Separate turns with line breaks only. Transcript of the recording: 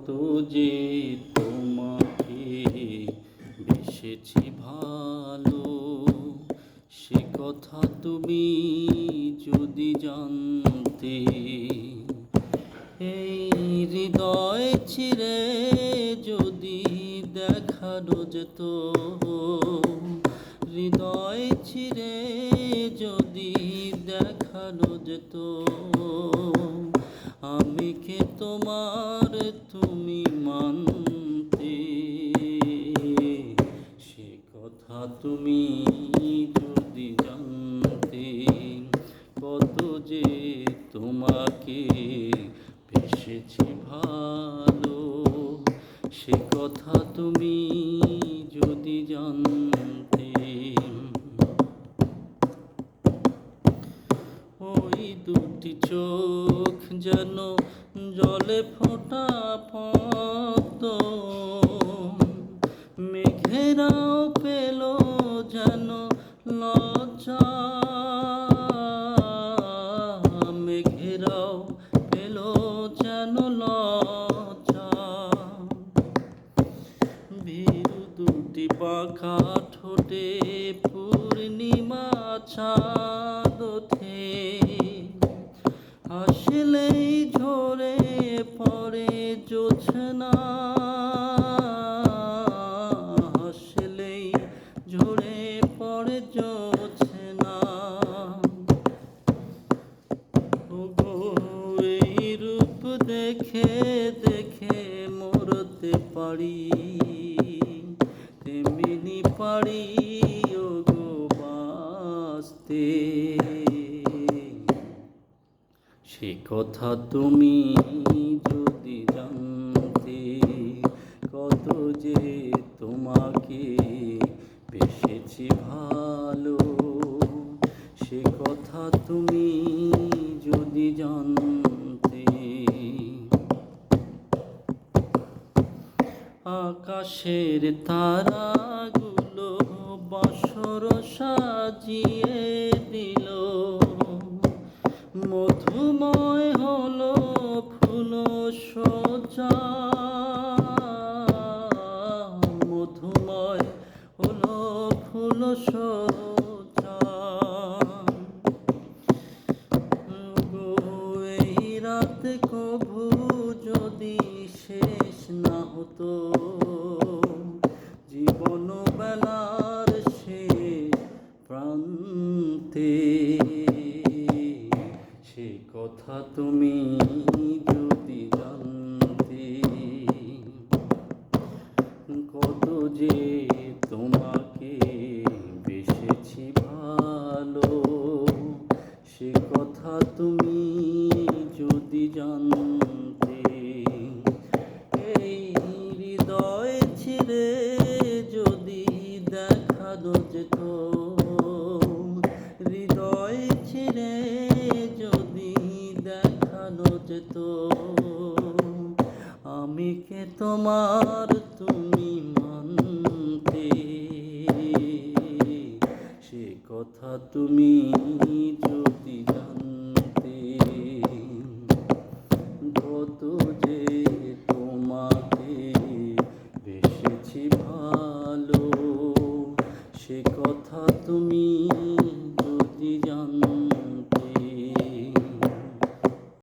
কত যে তোমাকে বেসেছি ভালো, সে কথা তুমি যদি জানতে। এই হৃদয় ছিঁড়ে যদি দেখানো যেত, হৃদয় ছিঁড়ে যদি দেখানো যেত, আমি কে তোমার তুমি মানতে। সে কথা তুমি যদি জানতে, কত যে তোমাকে বেসেছি ভালো, সে কথা তুমি যদি জানতে। ওই দুটি চোখ যেন জলে ফোঁটা পদ্ম, মেঘেরাও পেল যেন লজ্জা, মেঘেরাও পেল যেন লজ্জা। ভীরু দুটি পাখা ঠোঁটে পূর্ণিমা চাঁদ ওঠে, আসলেই ঝরে পড়ে জোছনা, আসলেই ঝরে পড়ে জোছনা। ওগো এই রূপ দেখে দেখে মরতে পারি, তেমনি পারি ওগো বাঁচতে। সে কথা তুমি যদি জানতে, কত যে তোমাকে বেসেছি ভালো, সে কথা তুমি যদি জানতে। আকাশের তারাগুলো বাসর সাজিয়ে দিল, মধুময় হলো ফুল সজ্জা, মধুময় হলো ফুল সজ্জা। এই রাত কভু যদি শেষ না হতো, জীবন বেলার শেষ প্রান্তে, সে কথা তুমি যদি জানতে, কত যে তোমাকে বেসেছি ভালো, সে কথা তুমি যদি জানতে। এই হৃদয় ছিঁড়ে যদি দেখানো যেত, হৃদয় ছিঁড়ে যদি দেখানো যেত, আমি কে তোমার তুমি মানতে। সে কথা তুমি যদি